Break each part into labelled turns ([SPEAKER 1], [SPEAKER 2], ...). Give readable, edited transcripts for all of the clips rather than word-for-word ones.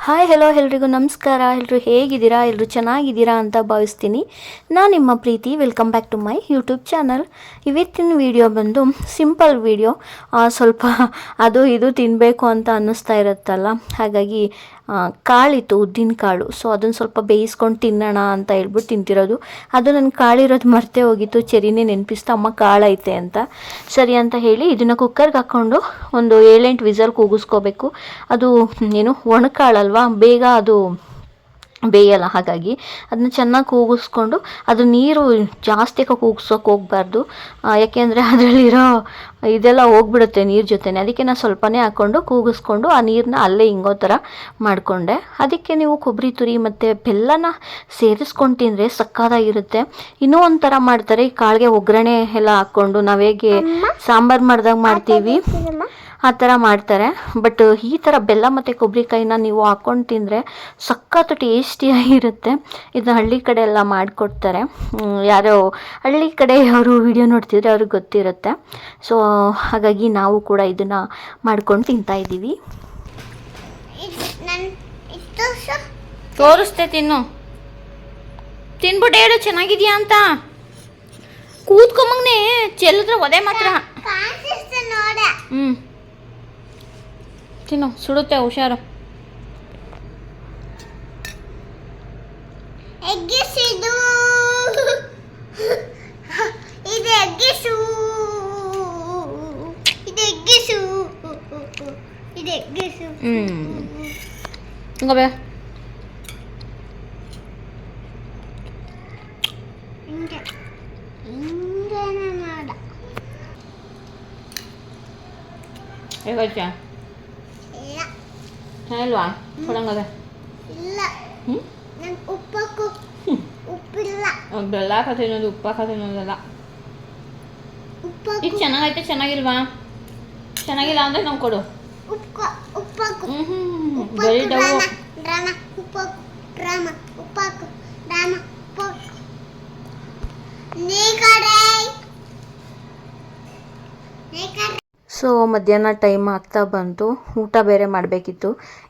[SPEAKER 1] Hi hello ಎಲ್ರಿಗೂ ನಮಸ್ಕಾರ. ಎಲ್ಲರೂ ಹೇಗಿದ್ದೀರಾ? ಎಲ್ಲರೂ ಚೆನ್ನಾಗಿದ್ದೀರಾ ಅಂತ ಭಾವಿಸ್ತೀನಿ. ನಾನು ನಿಮ್ಮ ಪ್ರೀತಿ. Welcome back to my YouTube channel. ಇವತ್ತಿನ ವಿಡಿಯೋ ಬಂದು ಸಿಂಪಲ್ ವಿಡಿಯೋ. ಸ್ವಲ್ಪ ಅದು ಇದು ತಿನ್ನಬೇಕು ಅಂತ ಅನ್ನಿಸ್ತಾ ಇರುತ್ತಲ್ಲ, ಹಾಗಾಗಿ ಕಾಳಿತ್ತು, ಉದ್ದಿನ ಕಾಳು. ಸೊ ಅದನ್ನು ಸ್ವಲ್ಪ ಬೇಯಿಸ್ಕೊಂಡು ತಿನ್ನೋಣ ಅಂತ ಹೇಳ್ಬಿಟ್ಟು ತಿಂತಿರೋದು. ಅದು ನನ್ನ ಕಾಳಿರೋದು ಮರ್ತೇ ಹೋಗಿತ್ತು. ಚೆರಿನೇ ನೆನಪಿಸ್ತಾ ಅಮ್ಮ ಕಾಳೈತೆ ಅಂತ. ಸರಿ ಅಂತ ಹೇಳಿ ಇದನ್ನು ಕುಕ್ಕರ್ಗೆ ಹಾಕ್ಕೊಂಡು ಒಂದು 7-8 ವಿಸಲ್ ಕೂಗಿಸ್ಕೋಬೇಕು. ಅದು ಏನು ಒಣಕಾಳಲ್ವಾ, ಬೇಗ ಅದು ಬೇಯಲ್ಲ. ಹಾಗಾಗಿ ಅದನ್ನ ಚೆನ್ನಾಗಿ ಕೂಗಿಸ್ಕೊಂಡು, ಅದು ನೀರು ಜಾಸ್ತಿ ಕೂಗಿಸೋಕೆ ಹೋಗ್ಬಾರ್ದು, ಯಾಕೆಂದರೆ ಅದರಲ್ಲಿರೋ ಇದೆಲ್ಲ ಹೋಗ್ಬಿಡುತ್ತೆ ನೀರು ಜೊತೆನೆ. ಅದಕ್ಕೆ ನಾನು ಸ್ವಲ್ಪನೇ ಹಾಕ್ಕೊಂಡು ಕೂಗಿಸ್ಕೊಂಡು ಆ ನೀರನ್ನ ಅಲ್ಲೇ ಹಿಂಗೋ ಥರ ಮಾಡಿಕೊಂಡೆ. ಅದಕ್ಕೆ ನೀವು ಕೊಬ್ಬರಿ ತುರಿ ಮತ್ತು ಬೆಲ್ಲನ ಸೇರಿಸ್ಕೊಂಡು ತಿಂದರೆ ಸಕ್ಕತ್ತಾಗಿರುತ್ತೆ. ಇನ್ನೂ ಒಂಥರ ಮಾಡ್ತಾರೆ, ಕಾಳಿಗೆ ಒಗ್ಗರಣೆ ಎಲ್ಲ ಹಾಕ್ಕೊಂಡು ನಾವು ಹೇಗೆ ಸಾಂಬಾರು ಮಾಡಿದಾಗ ಮಾಡ್ತೀವಿ ಆ ಥರ ಮಾಡ್ತಾರೆ. ಬಟ್ ಈ ಥರ ಬೆಲ್ಲ ಮತ್ತು ಕೊಬ್ಬರಿಕಾಯಿನ ನೀವು ಹಾಕ್ಕೊಂಡು ತಿಂದರೆ ಸಖತ್ತು ಟೇಸ್ಟಿಯಾಗಿರುತ್ತೆ. ಇದನ್ನ ಹಳ್ಳಿ ಕಡೆ ಎಲ್ಲ ಮಾಡಿಕೊಡ್ತಾರೆ. ಯಾರೋ ಹಳ್ಳಿ ಕಡೆ ಅವರು ವಿಡಿಯೋ ನೋಡ್ತಿದ್ರೆ ಅವ್ರಿಗೆ ಗೊತ್ತಿರುತ್ತೆ. ಸೊ ಹಾಗಾಗಿ ನಾವು ಕೂಡ ಇದನ್ನು ಮಾಡ್ಕೊಂಡು ತಿಂತಾಯಿದ್ದೀವಿ. ತೋರಿಸ್ತೆ, ತಿನ್ನು, ತಿನ್ಬಿಟ್ಟು ಹೇಳು ಚೆನ್ನಾಗಿದೆಯಾ ಅಂತ. ಕೂತ್ಕೊಂಬಂಗ್ನೆ ಚೆಲ್ಲಿದ್ರೆ ಒದೆ ಮಾತ್ರ. ತಿನ್ನು, ಸುಡುತ್ತೆ, ಹುಷಾರು. ಹಿಂಗಬೇ ಹೇಗಚ್ಚ ಚೆನ್ನಾಗಿಲ್ವಾ? ಕೊಡಂಗದ ಬೆಲ್ಲ ಹಾಕ ತಿನ್ನೋದು, ಉಪ್ಪು ಹಾಕ ತಿನ್ನೋದಲ್ಲ. ಈಗ ಚೆನ್ನಾಗೈತೆ, ಚೆನ್ನಾಗಿಲ್ವಾ? ಚೆನ್ನಾಗಿಲ್ಲ ಅಂದರೆ ನಾವು ಕೊಡು. ಬರೀ ಡವ್. ಸೊ ಮಧ್ಯಾಹ್ನ ಟೈಮ್ ಆಗ್ತಾ ಬಂತು, ಊಟ ಬೇರೆ ಮಾಡಬೇಕಿತ್ತು.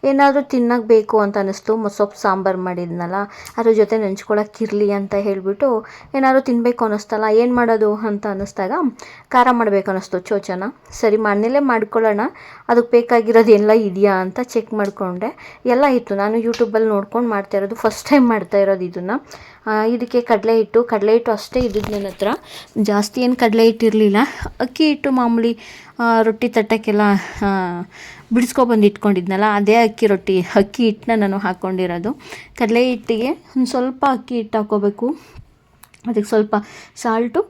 [SPEAKER 1] ಏನಾದರೂ ತಿನ್ನಕ್ಕೆ ಬೇಕು ಅಂತ ಅನ್ನಿಸ್ತು. ಮೊಸೊಪ್ಪು ಸಾಂಬಾರು ಮಾಡಿದ್ನಲ್ಲ, ಅದ್ರ ಜೊತೆ ನೆಂಚ್ಕೊಳಕ್ಕಿರಲಿ ಅಂತ ಹೇಳಿಬಿಟ್ಟು ಏನಾದರೂ ತಿನ್ನಬೇಕು ಅನ್ನಿಸ್ತಲ್ಲ, ಏನು ಮಾಡೋದು ಅಂತ ಅನ್ನಿಸ್ದಾಗ ಖಾರ ಮಾಡಬೇಕು ಅನ್ನಿಸ್ತು, ಚೋಚನ. ಸರಿ ಮನೇಲೇ ಮಾಡ್ಕೊಳ್ಳೋಣ, ಅದಕ್ಕೆ ಬೇಕಾಗಿರೋದು ಎಲ್ಲ ಇದೆಯಾ ಅಂತ ಚೆಕ್ ಮಾಡಿಕೊಂಡೆ. ಎಲ್ಲ ಇತ್ತು. ನಾನು ಯೂಟ್ಯೂಬಲ್ಲಿ ನೋಡ್ಕೊಂಡು ಮಾಡ್ತಾ ಇರೋದು, ಫಸ್ಟ್ ಟೈಮ್ ಮಾಡ್ತಾ ಇರೋದು ಇದನ್ನು. ಇದಕ್ಕೆ ಕಡಲೆ ಹಿಟ್ಟು ಅಷ್ಟೇ ಇದ್ದಿದ್ದು ನನ್ನ ಹತ್ರ. ಜಾಸ್ತಿ ಏನು ಕಡಲೆ ಹಿಟ್ಟು ಇರಲಿಲ್ಲ. ಅಕ್ಕಿ ಹಿಟ್ಟು ಮಾಮೂಲಿ ರೊಟ್ಟಿ ತಟ್ಟಕ್ಕೆಲ್ಲ ಬಿಡಿಸ್ಕೊಬಂದು ಇಟ್ಕೊಂಡಿದ್ನಲ್ಲ, ಅದೇ ಅಕ್ಕಿ ಹಿಟ್ಟನ್ನ ನಾನು ಹಾಕ್ಕೊಂಡಿರೋದು. ಕಡಲೆ ಹಿಟ್ಟಿಗೆ ಒಂದು ಸ್ವಲ್ಪ ಅಕ್ಕಿ ಹಿಟ್ಟು ಹಾಕ್ಕೋಬೇಕು. ಅದಕ್ಕೆ ಸ್ವಲ್ಪ ಸಾಲ್ಟು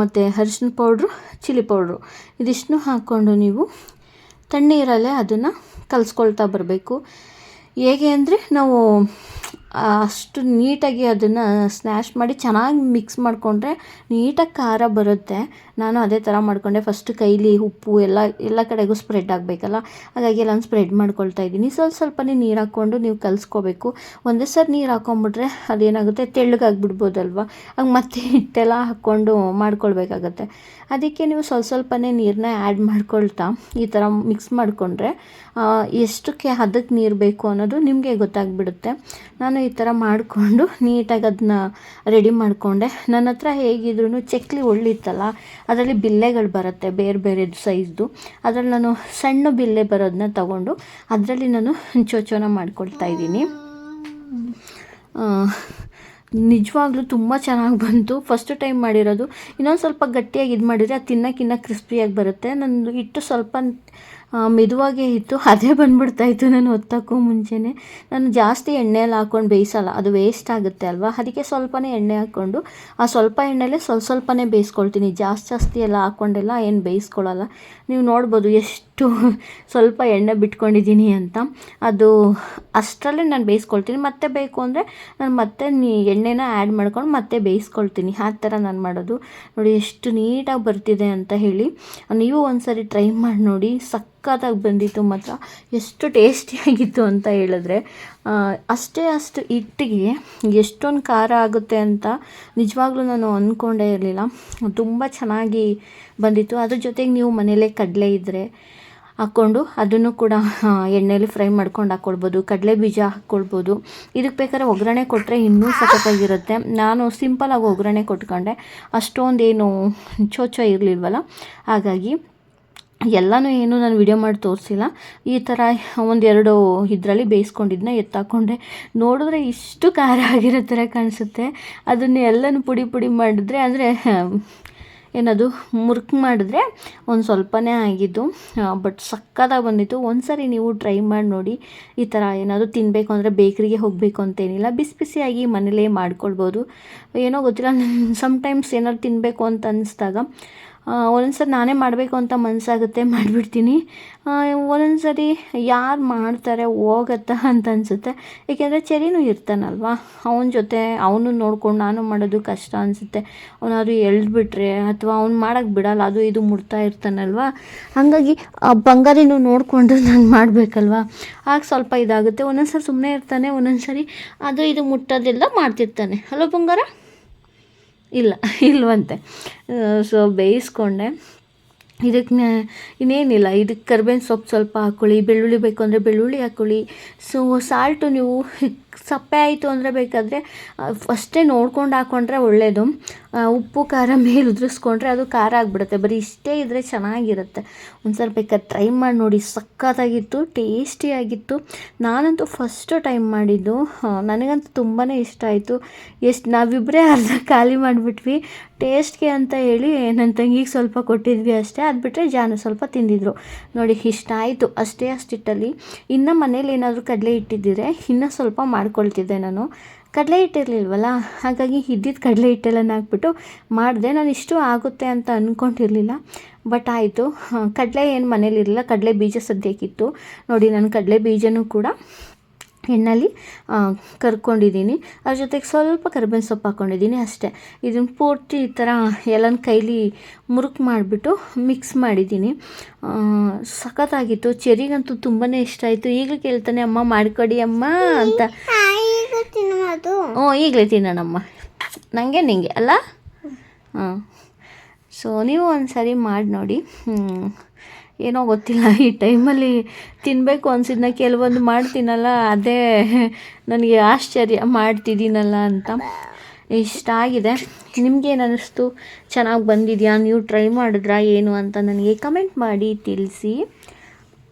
[SPEAKER 1] ಮತ್ತು ಅರಿಶಿನ ಪೌಡ್ರು, ಚಿಲ್ಲಿ ಪೌಡ್ರು ಇದಿಷ್ಟನ್ನು ಹಾಕ್ಕೊಂಡು ನೀವು ತಣ್ಣೀರಲ್ಲೇ ಅದನ್ನು ಕಲಿಸ್ಕೊಳ್ತಾ ಬರಬೇಕು. ಹೇಗೆ ಅಂದರೆ ನಾವು ಅಷ್ಟು ನೀಟಾಗಿ ಅದನ್ನು ಸ್ನ್ಯಾಶ್ ಮಾಡಿ ಚೆನ್ನಾಗಿ ಮಿಕ್ಸ್ ಮಾಡಿಕೊಂಡ್ರೆ ನೀಟಾಗಿ ಖಾರ ಬರುತ್ತೆ. ನಾನು ಅದೇ ಥರ ಮಾಡಿಕೊಂಡೆ. ಫಸ್ಟ್ ಕೈಲಿ ಉಪ್ಪು ಎಲ್ಲ ಕಡೆಗೂ ಸ್ಪ್ರೆಡ್ ಆಗಬೇಕಲ್ಲ, ಹಾಗಾಗಿ ಎಲ್ಲ ಸ್ಪ್ರೆಡ್ ಮಾಡ್ಕೊಳ್ತಾ ಇದ್ದೀನಿ. ಸ್ವಲ್ಪನೇ ನೀರು ಹಾಕ್ಕೊಂಡು ನೀವು ಕಲಿಸ್ಕೋಬೇಕು. ಒಂದೇ ಸರಿ ನೀರು ಹಾಕ್ಕೊಂಬಿಟ್ರೆ ಅದೇನಾಗುತ್ತೆ, ತೆಳ್ಳಗಾಗ್ಬಿಡ್ಬೋದಲ್ವ, ಹಂಗೆ ಮತ್ತೆ ಹಿಟ್ಟೆಲ್ಲ ಹಾಕ್ಕೊಂಡು ಮಾಡ್ಕೊಳ್ಬೇಕಾಗತ್ತೆ. ಅದಕ್ಕೆ ನೀವು ಸ್ವಲ್ಪನೇ ನೀರನ್ನ ಆ್ಯಡ್ ಮಾಡ್ಕೊಳ್ತಾ ಈ ಥರ ಮಿಕ್ಸ್ ಮಾಡಿಕೊಂಡ್ರೆ ಎಷ್ಟಕ್ಕೆ ಹದಕ್ಕೆ ನೀರು ಬೇಕು ಅನ್ನೋದು ನಿಮಗೆ ಗೊತ್ತಾಗ್ಬಿಡುತ್ತೆ. ನಾನು ಈ ಥರ ಮಾಡಿಕೊಂಡು ನೀಟಾಗಿ ಅದನ್ನ ರೆಡಿ ಮಾಡಿಕೊಂಡೆ. ನನ್ನ ಹತ್ರ ಹೇಗಿದ್ರೂ ಚಕ್ಲಿ ಒಳ್ಳಿತ್ತಲ್ಲ, ಅದರಲ್ಲಿ ಬಿಲ್ಲೆಗಳು ಬರುತ್ತೆ ಬೇರೆ ಬೇರೆದು ಸೈಜ್ದು. ಅದರಲ್ಲಿ ನಾನು ಸಣ್ಣ ಬಿಲ್ಲೆ ಬರೋದನ್ನ ತಗೊಂಡು ಅದರಲ್ಲಿ ನಾನು ಚೋಚೋನ ಮಾಡ್ಕೊಳ್ತಾ ಇದ್ದೀನಿ. ನಿಜವಾಗ್ಲೂ ತುಂಬ ಚೆನ್ನಾಗಿ ಬಂತು. ಫಸ್ಟ್ ಟೈಮ್ ಮಾಡಿರೋದು. ಇನ್ನೊಂದು ಸ್ವಲ್ಪ ಗಟ್ಟಿಯಾಗಿ ಇದು ಮಾಡಿದರೆ ಅದು ತಿನ್ನೋಕ್ಕಿನ್ನ ಕ್ರಿಸ್ಪಿಯಾಗಿ ಬರುತ್ತೆ. ನಂದು ಹಿಟ್ಟು ಸ್ವಲ್ಪ ಮೆದುವಾಗೇ ಇತ್ತು, ಅದೇ ಬಂದ್ಬಿಡ್ತಾಯಿತ್ತು ನಾನು ಒತ್ತಕ್ಕೂ ಮುಂಚೆನೇ. ನಾನು ಜಾಸ್ತಿ ಎಣ್ಣೆಯಲ್ಲಿ ಹಾಕ್ಕೊಂಡು ಬೇಯಿಸಲ್ಲ, ಅದು ವೇಸ್ಟ್ ಆಗುತ್ತೆ ಅಲ್ವಾ. ಅದಕ್ಕೆ ಸ್ವಲ್ಪನೇ ಎಣ್ಣೆ ಹಾಕ್ಕೊಂಡು ಆ ಸ್ವಲ್ಪ ಎಣ್ಣೆಲೇ ಸ್ವಲ್ಪನೇ ಬೇಯಿಸ್ಕೊಳ್ತೀನಿ. ಜಾಸ್ತಿ ಎಲ್ಲ ಹಾಕ್ಕೊಂಡೆಲ್ಲ ಏನು ಬೇಯಿಸ್ಕೊಳ್ಳಲ್ಲ. ನೀವು ನೋಡ್ಬೋದು ಎಷ್ಟು ಸ್ವಲ್ಪ ಎಣ್ಣೆ ಬಿಟ್ಕೊಂಡಿದ್ದೀನಿ ಅಂತ. ಅದು ಅಷ್ಟರಲ್ಲೇ ನಾನು ಬೇಯಿಸ್ಕೊಳ್ತೀನಿ. ಮತ್ತೆ ಬೇಕು ಅಂದರೆ ನಾನು ಮತ್ತೆ ಎಣ್ಣೆನ ಆ್ಯಡ್ ಮಾಡ್ಕೊಂಡು ಮತ್ತೆ ಬೇಯಿಸ್ಕೊಳ್ತೀನಿ. ಆ ಥರ ನಾನು ಮಾಡೋದು. ನೋಡಿ ಎಷ್ಟು ನೀಟಾಗಿ ಬರ್ತಿದೆ ಅಂತ ಹೇಳಿ. ನೀವು ಒಂದ್ಸರಿ ಟ್ರೈ ಮಾಡಿ ನೋಡಿ, ಸಕ್ಕತ್ತಾಗಿ ಬಂದಿತ್ತು ಮಾತ್ರ. ಎಷ್ಟು ಟೇಸ್ಟಿಯಾಗಿತ್ತು ಅಂತ ಹೇಳಿದ್ರೆ, ಅಷ್ಟು ಹಿಟ್ಟಿಗೆ ಎಷ್ಟೊಂದು ಖಾರ ಆಗುತ್ತೆ ಅಂತ ನಿಜವಾಗ್ಲೂ ನಾನು ಅಂದ್ಕೊಂಡೇ ಇರಲಿಲ್ಲ. ತುಂಬ ಚೆನ್ನಾಗಿ ಬಂದಿತ್ತು. ಅದ್ರ ಜೊತೆಗೆ ನೀವು ಮನೇಲೇ ಕಡಲೆ ಇದ್ದರೆ ಹಾಕ್ಕೊಂಡು ಅದನ್ನು ಕೂಡ ಎಣ್ಣೆಯಲ್ಲಿ ಫ್ರೈ ಮಾಡ್ಕೊಂಡು ಹಾಕ್ಕೊಳ್ಬೋದು. ಕಡಲೆ ಬೀಜ ಹಾಕ್ಕೊಳ್ಬೋದು. ಇದಕ್ಕೆ ಬೇಕಾದ್ರೆ ಒಗ್ಗರಣೆ ಕೊಟ್ಟರೆ ಇನ್ನೂ ಸಖತ್ತಾಗಿರುತ್ತೆ. ನಾನು ಸಿಂಪಲಾಗಿ ಒಗ್ಗರಣೆ ಕೊಟ್ಕೊಂಡೆ, ಅಷ್ಟೊಂದೇನು ಚೋಚ ಇರಲಿಲ್ವಲ್ಲ, ಹಾಗಾಗಿ ಎಲ್ಲನೂ ಏನು ನಾನು ವಿಡಿಯೋ ಮಾಡಿ ತೋರಿಸಿಲ್ಲ. ಈ ಥರ ಒಂದೆರಡು ಇದರಲ್ಲಿ ಬೇಯಿಸ್ಕೊಂಡಿದ್ದನ್ನ ಎತ್ತಾಕೊಂಡೆ. ನೋಡಿದ್ರೆ ಇಷ್ಟು ಖಾರ ಆಗಿರೋ ಥರ ಕಾಣಿಸುತ್ತೆ. ಅದನ್ನು ಎಲ್ಲನೂ ಪುಡಿ ಮಾಡಿದ್ರೆ, ಅಂದರೆ ಏನದು ಮುರುಕು ಮಾಡಿದ್ರೆ ಒಂದು ಸ್ವಲ್ಪನೇ ಆಗಿದ್ದು, ಬಟ್ ಸಕ್ಕತ್ತಾಗಿ ಬಂದಿತ್ತು. ಒಂದ್ಸರಿ ನೀವು ಟ್ರೈ ಮಾಡಿ ನೋಡಿ. ಈ ಥರ ಏನಾದರೂ ತಿನ್ನಬೇಕು ಅಂದರೆ ಬೇಕ್ರಿಗೆ ಹೋಗಬೇಕು ಅಂತೇನಿಲ್ಲ, ಬಿಸಿ ಬಿಸಿಯಾಗಿ ಮನೇಲೇ ಮಾಡ್ಕೊಳ್ಬೋದು. ಏನೋ ಗೊತ್ತಿಲ್ಲ, ಸಮ್ಟೈಮ್ಸ್ ಏನಾದ್ರು ತಿನ್ನಬೇಕು ಅಂತ ಅನ್ನಿಸ್ದಾಗ ಒಂದೊಂದ್ಸರಿ ನಾನೇ ಮಾಡಬೇಕು ಅಂತ ಮನಸ್ಸಾಗುತ್ತೆ, ಮಾಡಿಬಿಡ್ತೀನಿ. ಒಂದೊಂದ್ಸರಿ ಯಾರು ಮಾಡ್ತಾರೆ ಹೋಗತ್ತಾ ಅಂತ ಅನಿಸುತ್ತೆ. ಏಕೆಂದರೆ ಚೆರಿನೂ ಇರ್ತಾನಲ್ವ, ಅವನ ಜೊತೆ ಅವನು ನೋಡ್ಕೊಂಡು ನಾನು ಮಾಡೋದು ಕಷ್ಟ ಅನಿಸುತ್ತೆ. ಅವನಾದ್ರು ಎಳ್ದುಬಿಟ್ರೆ ಅಥವಾ ಅವ್ನು ಮಾಡೋಕ್ಕೆ ಬಿಡಲ್ಲ, ಅದು ಇದು ಮುಡ್ತಾ ಇರ್ತಾನಲ್ವ. ಹಾಗಾಗಿ ಬಂಗಾರಿನೂ ನೋಡಿಕೊಂಡು ನಾನು ಮಾಡಬೇಕಲ್ವ, ಆಗ ಸ್ವಲ್ಪ ಇದಾಗುತ್ತೆ. ಒಂದೊಂದ್ಸರಿ ಸುಮ್ಮನೆ ಇರ್ತಾನೆ, ಒಂದೊಂದ್ಸರಿ ಅದು ಇದು ಮುಟ್ಟೋದೆಲ್ಲ ಮಾಡ್ತಿರ್ತಾನೆ. ಹಲೋ ಬಂಗಾರ, ಇಲ್ವಂತೆ. ಸೊ ಬೇಯಿಸ್ಕೊಂಡೆ. ಇದಕ್ಕೆ ಇನ್ನೇನಿಲ್ಲ, ಇದಕ್ಕೆ ಕರ್ಬೇವಿನ ಸೊಪ್ಪು ಸ್ವಲ್ಪ ಹಾಕ್ಕೊಳ್ಳಿ, ಬೆಳ್ಳುಳ್ಳಿ ಬೇಕು ಅಂದರೆ ಬೆಳ್ಳುಳ್ಳಿ ಹಾಕ್ಕೊಳ್ಳಿ. ಸೊ ಸಾಲ್ಟು ನೀವು ಸಪ್ಪೆ ಆಯಿತು ಅಂದರೆ ಬೇಕಾದರೆ ಫಸ್ಟೇ ನೋಡ್ಕೊಂಡು ಹಾಕ್ಕೊಂಡ್ರೆ ಒಳ್ಳೆಯದು. ಉಪ್ಪು ಖಾರ ಮೇಲೆ ಉದುರಿಸ್ಕೊಂಡ್ರೆ ಅದು ಖಾರ ಆಗಿಬಿಡುತ್ತೆ. ಬರೀ ಇಷ್ಟೇ ಇದ್ದರೆ ಚೆನ್ನಾಗಿರುತ್ತೆ. ಒಂದು ಸ್ವಲ್ಪ ಬೇಕಾದ್ರೆ ಟ್ರೈ ಮಾಡಿ ನೋಡಿ, ಸಕ್ಕತ್ತಾಗಿತ್ತು, ಟೇಸ್ಟಿಯಾಗಿತ್ತು. ನಾನಂತೂ ಫಸ್ಟು ಟೈಮ್ ಮಾಡಿದ್ದು, ನನಗಂತೂ ತುಂಬಾ ಇಷ್ಟ ಆಯಿತು. ನಾವಿಬ್ಬರೇ ಅರ್ಧ ಖಾಲಿ ಮಾಡಿಬಿಟ್ವಿ ಟೇಸ್ಟ್ಗೆ ಅಂತ ಹೇಳಿ. ನನ್ನ ತಂಗಿಗೆ ಸ್ವಲ್ಪ ಕೊಟ್ಟಿದ್ವಿ ಅಷ್ಟೇ, ಅದು ಬಿಟ್ಟರೆ ಜಾನು ಸ್ವಲ್ಪ ತಿಂದಿದ್ರು. ನೋಡಿ ಇಷ್ಟ ಆಯಿತು, ಅಷ್ಟಿಟ್ಟಲ್ಲಿ. ಇನ್ನು ಮನೇಲಿ ಏನಾದರೂ ಕಡಲೆ ಇಟ್ಟಿದ್ದಿದ್ರೆ ಇನ್ನೂ ಸ್ವಲ್ಪ ಮಾಡ್ಕೊಳ್ತಿದ್ದೆ ನಾನು. ಕಡಲೆ ಹಿಟ್ಟಿರಲಿಲ್ವಲ್ಲ, ಹಾಗಾಗಿ ಇದ್ದಿದ್ದು ಕಡಲೆ ಹಿಟ್ಟೆಲ್ಲ ಹಾಕ್ಬಿಟ್ಟು ಮಾಡಿದೆ. ನಾನು ಇಷ್ಟು ಆಗುತ್ತೆ ಅಂತ ಅಂದ್ಕೊಂಡಿರಲಿಲ್ಲ, ಬಟ್ ಆಯಿತು. ಕಡಲೆ ಏನು ಮನೇಲಿರಲಿಲ್ಲ, ಕಡಲೆ ಬೀಜ ಸದ್ಯಕ್ಕಿತ್ತು. ನೋಡಿ ನಾನು ಕಡಲೆ ಬೀಜನೂ ಕೂಡ ಎಣ್ಣೆಲಿ ಕರ್ಕೊಂಡಿದ್ದೀನಿ. ಅದ್ರ ಜೊತೆಗೆ ಸ್ವಲ್ಪ ಕರಿಬೇವಿನ ಸೊಪ್ಪು ಹಾಕ್ಕೊಂಡಿದ್ದೀನಿ ಅಷ್ಟೇ. ಇದನ್ನು ಪೂರ್ತಿ ಈ ಥರ ಎಲ್ಲನ ಕೈಲಿ ಮುರುಕು ಮಾಡಿಬಿಟ್ಟು ಮಿಕ್ಸ್ ಮಾಡಿದ್ದೀನಿ. ಸಖತ್ತಾಗಿತ್ತು. ಚೆರಿಗಂತೂ ತುಂಬಾ ಇಷ್ಟ ಆಯಿತು. ಈಗಲೂ ಕೇಳ್ತಾನೆ, ಅಮ್ಮ ಮಾಡಿಕೊಡಿ ಅಮ್ಮ ಅಂತ. ಈಗಲೇ ತಿನ್ನೋಣಮ್ಮ, ನನಗೆ ನಿಂಗೆ ಅಲ್ಲ. ಸೊ ನೀವು ಒಂದು ಸರಿ ಮಾಡಿ ನೋಡಿ. ಏನೋ ಗೊತ್ತಿಲ್ಲ, ಈ ಟೈಮಲ್ಲಿ ತಿನ್ನಬೇಕು ಅನಿಸಿದ್ನ ಕೆಲವೊಂದು ಮಾಡ್ತೀನಲ್ಲ, ಅದೇ ನನಗೆ ಆಶ್ಚರ್ಯ, ಮಾಡ್ತಿದ್ದೀನಲ್ಲ ಅಂತ. ಇಷ್ಟ ಆಗಿದೆ. ನಿಮಗೇನು ಅನ್ನಿಸ್ತು? ಚೆನ್ನಾಗಿ ಬಂದಿದೆಯಾ? ನೀವು ಟ್ರೈ ಮಾಡಿದ್ರಾ ಏನು ಅಂತ ನನಗೆ ಕಮೆಂಟ್ ಮಾಡಿ ತಿಳಿಸಿ.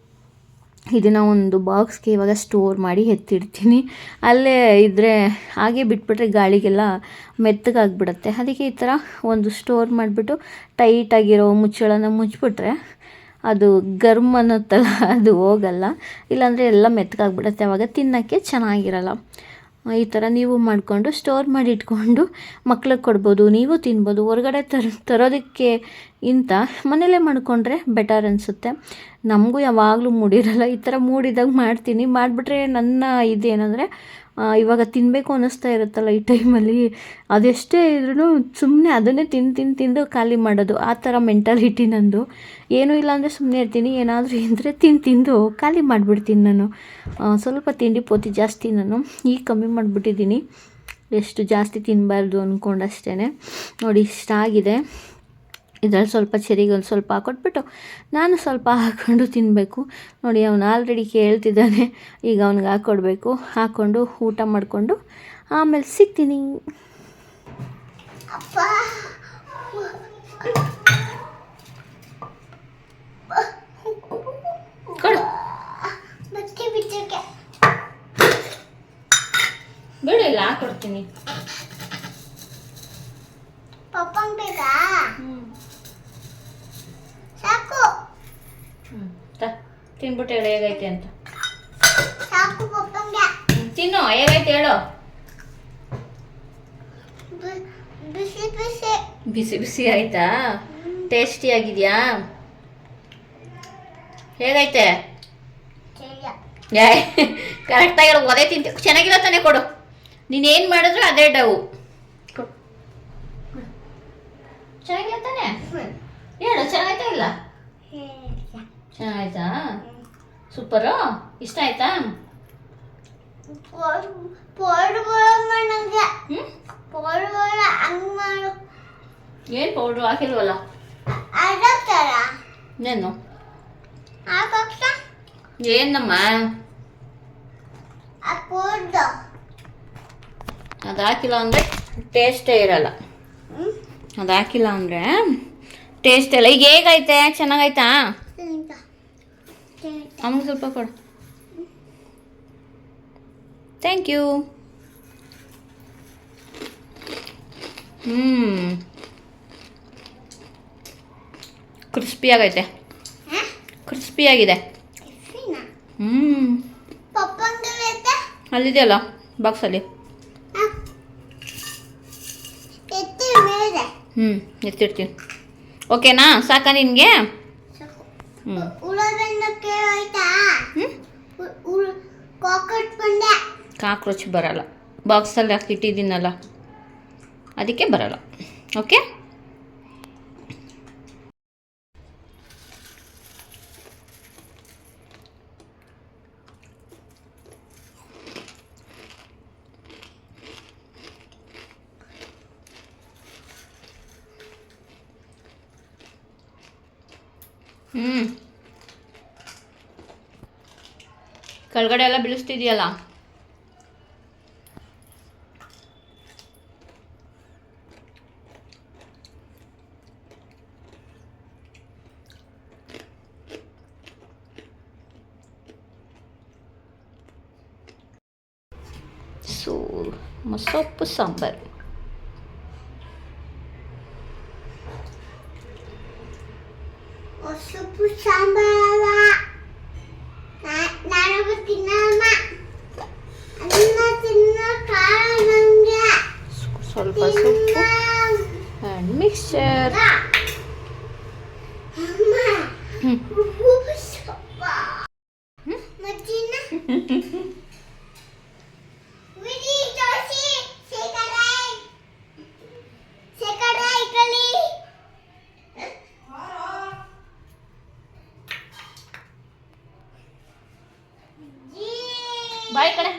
[SPEAKER 1] ಇದನ್ನು ಒಂದು ಬಾಕ್ಸ್ಗೆ ಇವಾಗ ಸ್ಟೋರ್ ಮಾಡಿ ಎತ್ತಿಡ್ತೀನಿ. ಅಲ್ಲೇ ಇದ್ದರೆ ಹಾಗೆ ಬಿಟ್ಬಿಟ್ರೆ ಗಾಳಿಗೆಲ್ಲ ಮೆತ್ತಗಾಗ್ಬಿಡುತ್ತೆ. ಅದಕ್ಕೆ ಈ ಥರ ಒಂದು ಸ್ಟೋರ್ ಮಾಡಿಬಿಟ್ಟು ಟೈಟಾಗಿರೋ ಮುಚ್ಚಳನ ಮುಚ್ಚಿಬಿಟ್ರೆ ಅದು ಗರ್ಮ್ ಅನ್ನೋತ್ತಲ್ಲ, ಅದು ಹೋಗಲ್ಲ. ಇಲ್ಲಾಂದರೆ ಎಲ್ಲ ಮೆತ್ತಗಾಗ್ಬಿಡುತ್ತೆ, ಆವಾಗ ತಿನ್ನೋಕ್ಕೆ ಚೆನ್ನಾಗಿರಲ್ಲ. ಈ ಥರ ನೀವು ಮಾಡಿಕೊಂಡು ಸ್ಟೋರ್ ಮಾಡಿ ಇಟ್ಕೊಂಡು ಮಕ್ಳಿಗೆ ಕೊಡ್ಬೋದು, ನೀವು ತಿನ್ಬೋದು. ಹೊರಗಡೆ ತರೋದಕ್ಕೆ ಇಂಥ ಮನೇಲೇ ಮಾಡಿಕೊಂಡ್ರೆ ಬೆಟರ್ ಅನಿಸುತ್ತೆ. ನಮಗೂ ಯಾವಾಗಲೂ ಮೂಡಿರಲ್ಲ, ಈ ಥರ ಮೂಡಿದಾಗ ಮಾಡ್ತೀನಿ. ಮಾಡಿಬಿಟ್ರೆ ನನ್ನ ಇದೇನೆಂದರೆ, ಇವಾಗ ತಿನ್ನಬೇಕು ಅನ್ನಿಸ್ತಾ ಇರುತ್ತಲ್ಲ ಈ ಟೈಮಲ್ಲಿ, ಅದೆಷ್ಟೇ ಇದ್ರೂ ಸುಮ್ಮನೆ ಅದನ್ನೇ ತಿಂದು ಖಾಲಿ ಮಾಡೋದು, ಆ ಥರ ಮೆಂಟಾಲಿಟಿ ನಂದು. ಏನೂ ಇಲ್ಲ ಅಂದರೆ ಸುಮ್ಮನೆ ಇರ್ತೀನಿ, ಏನಾದರೂ ಇದ್ದರೆ ತಿಂದು ಖಾಲಿ ಮಾಡಿಬಿಡ್ತೀನಿ ನಾನು. ಸ್ವಲ್ಪ ತಿಂಡಿ ಪೋತಿ ಜಾಸ್ತಿ ನಾನು ಈಗ ಕಮ್ಮಿ ಮಾಡಿಬಿಟ್ಟಿದ್ದೀನಿ. ಎಷ್ಟು ಜಾಸ್ತಿ ತಿನ್ನಬಾರ್ದು ಅಂದ್ಕೊಂಡಷ್ಟೇ. ನೋಡಿ ಇಷ್ಟ ಆಗಿದೆ. ಇದರಲ್ಲಿ ಸ್ವಲ್ಪ ಚೆರಿಗೆ ಒಂದು ಸ್ವಲ್ಪ ಹಾಕ್ಕೊಟ್ಬಿಟ್ಟು ನಾನು ಸ್ವಲ್ಪ ಹಾಕ್ಕೊಂಡು ತಿನ್ನಬೇಕು. ನೋಡಿ ಅವನು ಆಲ್ರೆಡಿ ಕೇಳ್ತಿದ್ದಾನೆ, ಈಗ ಅವ್ನಿಗೆ ಹಾಕ್ಕೊಡ್ಬೇಕು. ಹಾಕ್ಕೊಂಡು ಊಟ ಮಾಡಿಕೊಂಡು ಆಮೇಲೆ ಸಿಗ್ತೀನಿ. ಬಿಡು, ಇಲ್ಲ ಹಾಕ್ಕೊಡ್ತೀನಿ. ಸಾಕು, ತಿನ್ಬಿಟ್ಟು ಹೇಳು ಹೇಗೈತೆ ಅಂತ. ತಿನ್ನು, ಹೇಗೈತೆ ಹೇಳು. ಬಿಸಿ ಬಿಸಿ ಆಯ್ತಾ? ಟೇಸ್ಟಿ ಆಗಿದೆಯಾ? ಹೇಗೈತೆ? ಕರೆಕ್ಟಾಗಿ ಹೇಳು, ಒದೇ ತಿಂತೀವಿ. ಚೆನ್ನಾಗಿಲ್ಲ ತಾನೇ? ಕೊಡು, ನೀನೇನು ಮಾಡಿದ್ರು ಅದೇ ಡವು. ಚೆನ್ನಾಗಿಲ್ಲ ತಾನೇ? ಹೇಳು, ಚೆನ್ನಾಯ್ತಾ ಇಲ್ಲ? ಚೆನ್ನಾಯ್ತಾ? ಸೂಪರು. ಇಷ್ಟ ಆಯ್ತಾ? ಏನು ಪೌಡ್ರು ಹಾಕಿಲ್ವಲ್ಲ? ಏನು ಏನಮ್ಮ ಅದು ಹಾಕಿಲ್ಲ ಅಂದರೆ ಟೇಸ್ಟೇ ಇರಲ್ಲ. ಅದು ಹಾಕಿಲ್ಲ ಅಂದರೆ ಟೇಸ್ಟ್ ಇಲ್ಲ. ಈಗ ಹೇಗೈತೆ? ಚೆನ್ನಾಗೈತಾ? ಅಮ್ಮಗೆ ಸ್ವಲ್ಪ ಕೊಡು. Thank you. ಕ್ರಿಸ್ಪಿಯಾಗೈತೆ, ಕ್ರಿಸ್ಪಿಯಾಗಿದೆ. ಅಲ್ಲಿದೆಯಲ್ಲ ಬಾಕ್ಸಲ್ಲಿ. ಎತ್ತಿಡ್ತೀನಿ. ಓಕೆನಾ? ಸಾಕಾ ನಿನಗೆ? ಕಾಕ್ರೋಚ್ ಬರಲ್ಲ, ಬಾಕ್ಸಲ್ಲಿ ಹಾಕಿಟ್ಟಿದ್ದೀನಲ್ಲ ಅದಕ್ಕೆ ಬರಲ್ಲ. ಓಕೆ. ಕೆಳಗಡೆ ಎಲ್ಲ ಬೀಳಿಸ್ತಿದೆಯಲ್ಲ. ಸೊಪ್ಪು ಸಾಂಬಾರು.
[SPEAKER 2] ಸೊಪ್ಪು ಸಾಂಬಾರ ನಾನು ತಿನ್ನಮ್ಮ. ಅದನ್ನ ತಿನ್ನೋ ಕಾರಣ ನನಗೆ
[SPEAKER 1] ಸ್ವಲ್ಪ ಸೊಪ್ಪು ಆ್ಯಂಡ್ ಮಿಕ್ಸ್ಚರ್. ಬಾಯ್ ಕಡೆ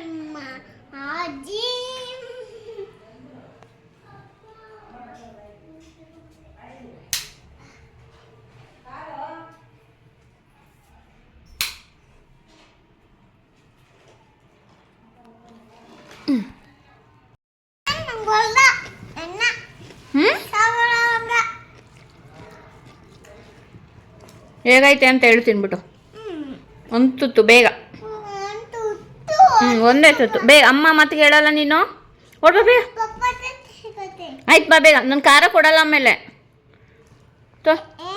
[SPEAKER 1] ಹೇಗೈತೆ ಅಂತ ಹೇಳಿ ತಿನ್ಬಿಟ್ಟು ಒಂದು ತುತ್ತು ಬೇಗ. ಒಂದೇ ತುತ್ತು ಬೇಗ. ಅಮ್ಮ ಮತ್ತೆ ಹೇಳಲ್ಲ ನೀನು. ಹೊಡ್ಬಾ ಬೇಗ. ಆಯ್ತು ಬಾ ಬೇಗ. ನನ್ನ ಖಾರ ಕೊಡಲ್ಲ ಆಮೇಲೆ.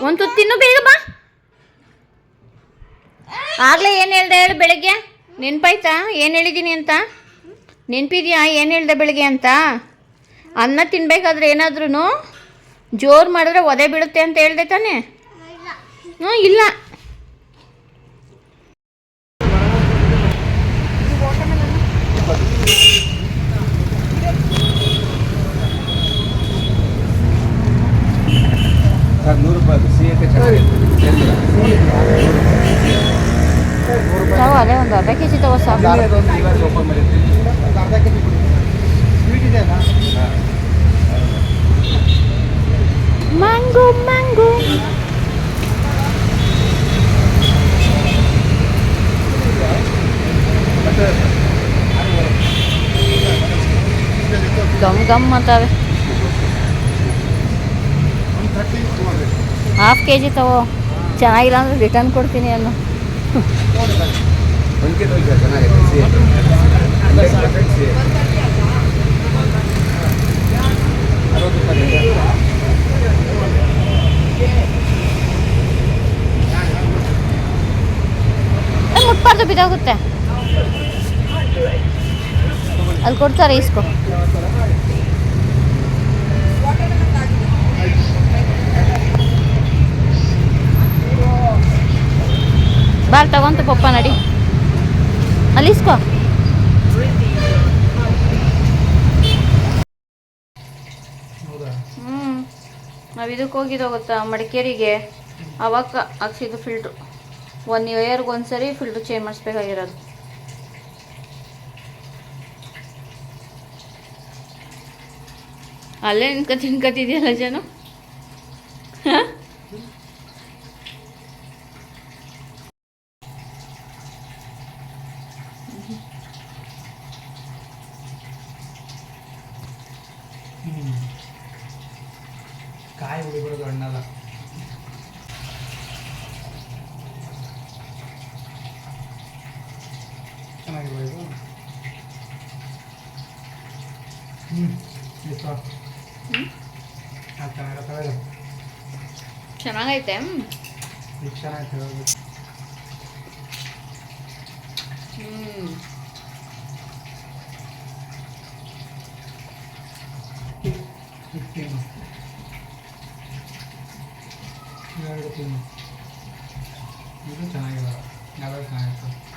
[SPEAKER 1] ಒಂದು ತುತ್ತು ತಿನ್ನು ಬೇಗ ಬಾ. ಆಗಲೇ ಏನು ಹೇಳ್ದೆ ಹೇಳು ಬೆಳಗ್ಗೆ? ನೆನಪಾಯ್ತಾ ಏನು ಹೇಳಿದ್ದೀನಿ ಅಂತ? ನೆನಪಿದ್ಯಾ ಏನು ಹೇಳ್ದೆ ಬೆಳಗ್ಗೆ ಅಂತ? ಅನ್ನ ತಿನ್ಬೇಕಾದ್ರೆ ಏನಾದ್ರೂ ಜೋರು ಮಾಡಿದ್ರೆ ಒದೆ ಬೀಳುತ್ತೆ ಅಂತ ಹೇಳ್ದೆ ತಾನೆ? ಇಲ್ಲ. ನಾವು ಅದೇ ಒಂದು ಅರ್ಧ ಕೆ ಜಿ ತಗೋ ಸಾಕು. Mango mango. ಗಮ್ ಗಮ್ ಅಂತಾವೆ. ಹಾಫ್ ಕೆ ಜಿ ತಗೋ. ಚೆನ್ನಾಗಿಲ್ಲ ಅಂದರೆ ರಿಟರ್ನ್ ಕೊಡ್ತೀನಿ ಅನ್ನೋ. ಮುಟ್ಬಾರ್ದು, ಬಿದ್ದೋಗುತ್ತೆ. ಅಲ್ಲಿ ಕೊಡ್ತಾರೆ, ಇಸ್ಕೊ. ಬಾರ್ ತಗೊಂತ ಪಪ್ಪ ನಡಿ, ಅಲ್ಲಿ ಇಸ್ಕೊ. ನಾವು ಇದಕ್ಕೆ ಹೋಗಿದ್ದೋ ಗೊತ್ತಾ, ಮಡಿಕೇರಿಗೆ. ಅವಾಗ ಹಾಕ್ಸಿದ್ದು ಫಿಲ್ಟ್ರು. 1 ಇಯರ್ಗೆ ಒಂದ್ಸರಿ ಫಿಲ್ಟ್ರು ಚೇಂಜ್ ಮಾಡಿಸ್ಬೇಕಾಗಿರೋದು. ಅಲ್ಲೇ ತಿನ್ಕತಿದ್ಯಲ್ಲ ಜನ.
[SPEAKER 3] ಕಾಯಿ ಹುಡಿಬಿಡೋದು ಹಣ್ಣಲ್ಲ. ಚೆನ್ನಾಗಿಲ್ವಾ ಇದು? ಇಷ್ಟ ಚೆನ್ನಾಗಿರುತ್ತೆ.
[SPEAKER 1] ಚೆನ್ನಾಗೈತೆ.
[SPEAKER 3] ಇದು ಚೆನ್ನಾಗಿತ್ತು. ಇದು ಚೆನ್ನಾಗಿಲ್ಲ. ಯಾವ್ದು ಚೆನ್ನಾಗಿತ್ತು?